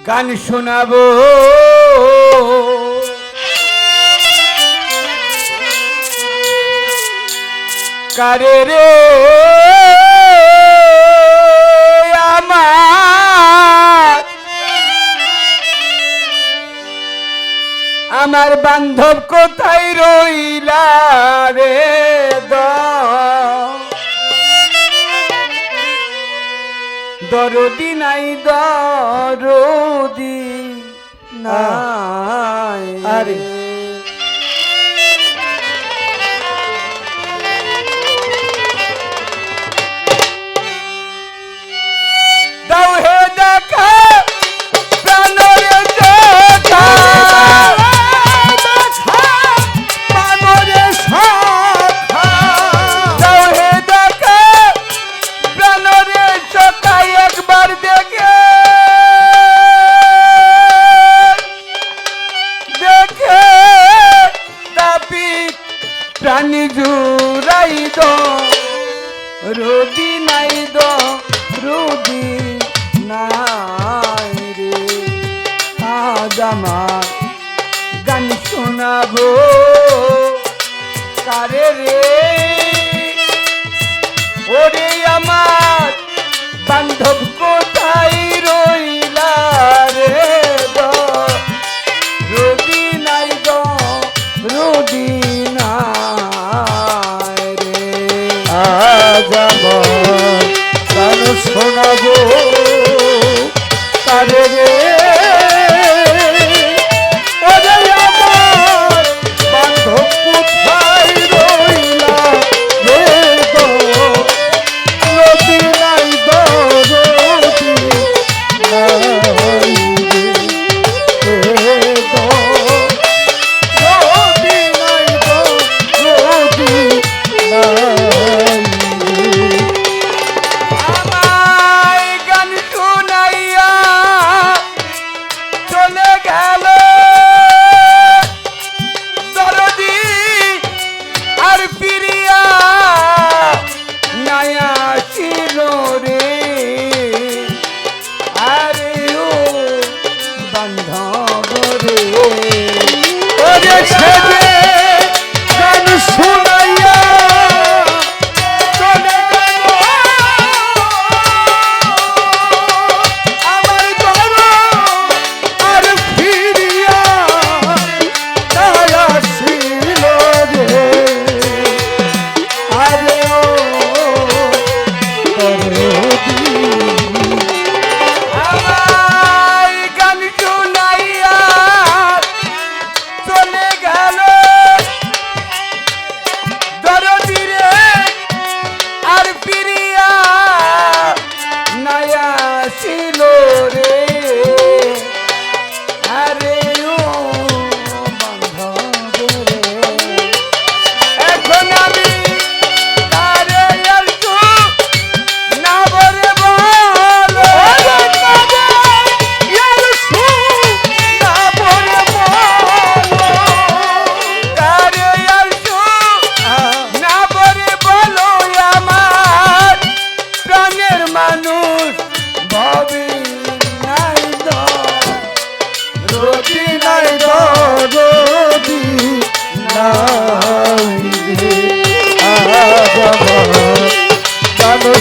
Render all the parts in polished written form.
গান শোনাবো কারে রে আমার বান্ধব কোথায় রইলা রে দরদি নাই দরদি নাই আরে দাও হে দেখা প্রাণরে দেখা প্রাণী জুড়াই দো রোদি নাই দো রোদি নাই রে আজ আমার গান শোনাবো কারে রে ওরে আমার বান্ধব কোথায় রইলা রে দো রোদি নাই দো রোদি গান শোনাবো কারে রে ওরে আমার বান্ধব কোথায় রইলা রে দো রোদি নাই দো রোদি নাই রে দো রোদি নাই দো রোদি নাই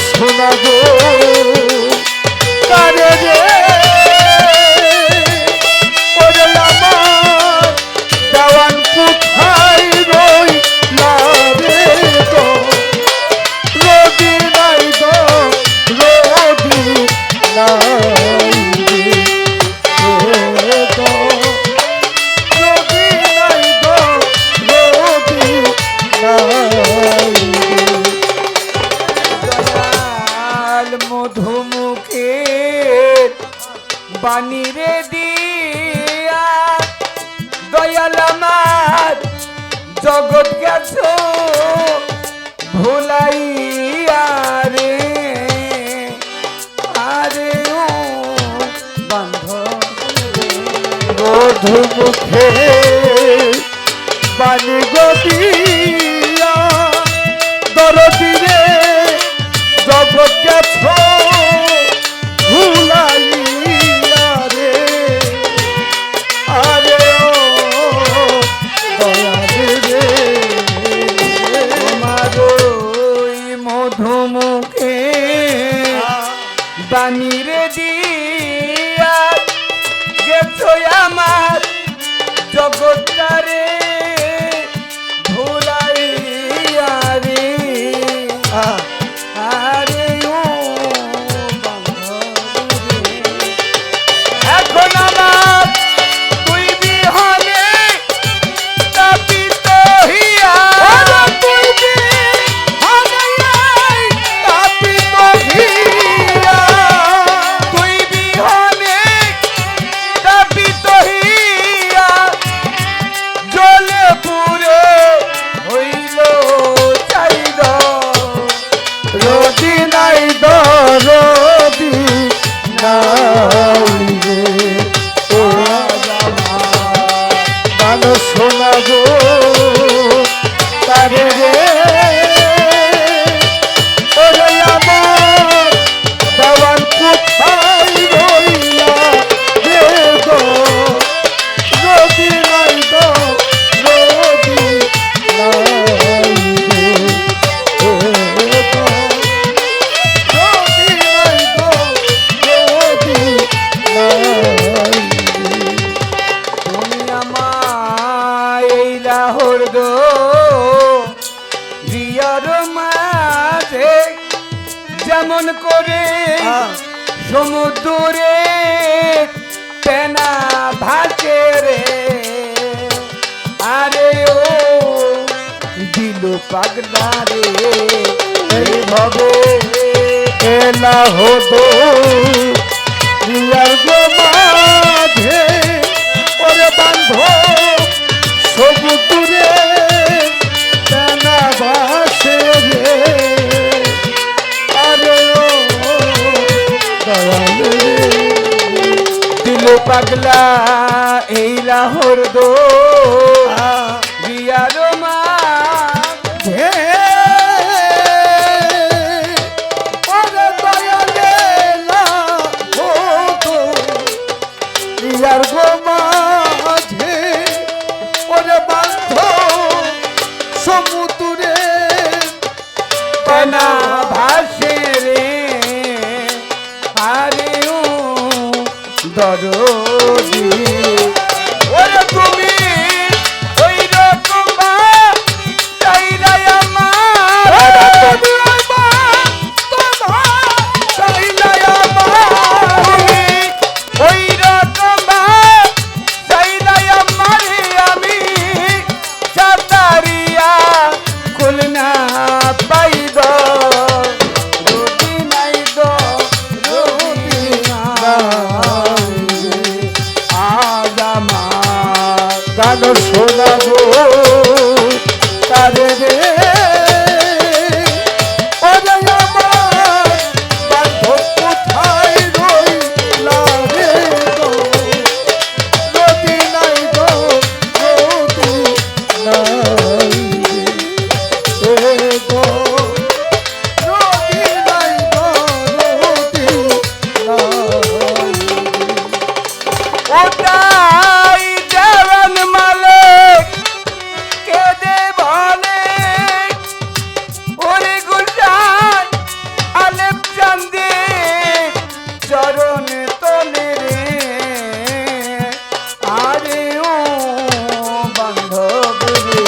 শোনাবো কারে রে ওরে আমার দেওয়ান কোথায় রইলা রে দো রোদি নাই দো রোদি নাই রে দো রোদি নাই দো রোদি নাই মধুমুখের বাণী রে দিয়া দয়াল আমার জগৎ গেছ ভুলাইয়া রে আরে ও বান্ধব মধুমুখের বাণী গো দিয়া দরদি রে জগৎ গেছ ভুলাইয়া রে সমুদ্রে পেনা ভাসে রে আরে ও দিল পাগলা রে এইভাবে এলা হতো রিয়ার গো মাঝে ওরে বান্ধ সমুদ্রে পেনা ভাসে রে আরে ও দয়াল রে দিল পাগলা এই লাহোর দো রিয়ার মাঝে ওরে দয়াল লাহোর রিয়ার গো মাঝে ওরে বান্ধ সমুদ্রে পেনা ভাসে রে আরে ও দরদি ওরে তুমি ওই রকম চাইলে আমার চাইলে আমার ওই রকম চাইলে আমার আমি সাতারিয়া খুলনা পাইব রুটি নাই দো রুটি আজ আমার গান শোনাবো তারে রে ওরে আমার বান্ধব কোথায় রইলা রে গো রুটি নাই গো রুটি নাই রে গো রুটি নাই গো রুটি নাই ওটাই দেওয়ান মালিক কেঁদে বলে ওরে গুলজার আলেপ চান্দে চরণ তলে রে আরে ও বান্ধব রে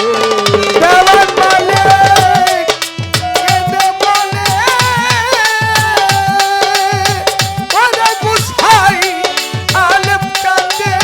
দেওয়ান মালিক কেঁদে বলে ওরে গুলজার আলেপ চান্দে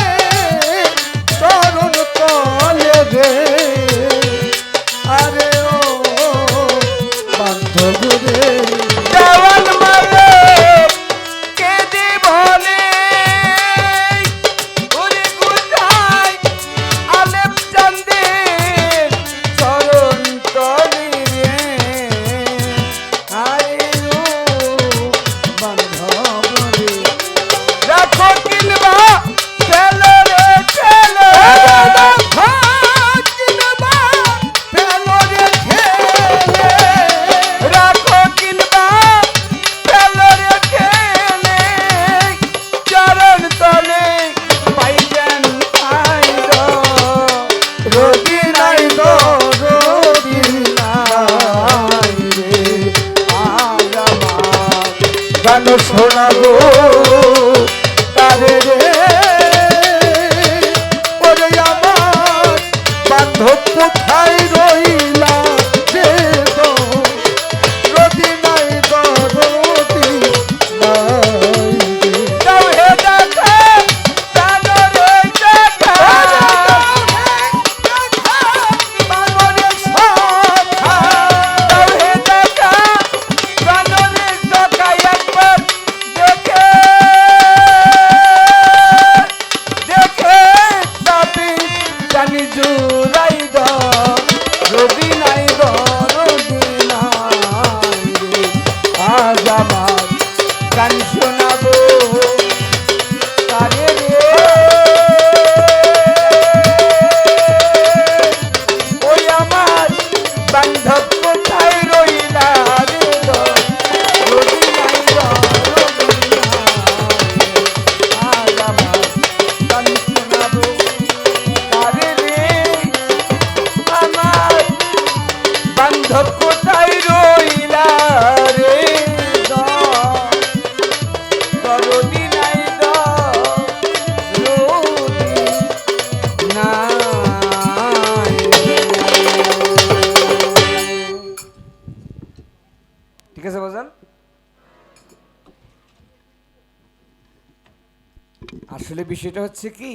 আসলে বিষয়টা হচ্ছে কি,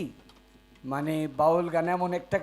মানে বাউল গান এমন একটা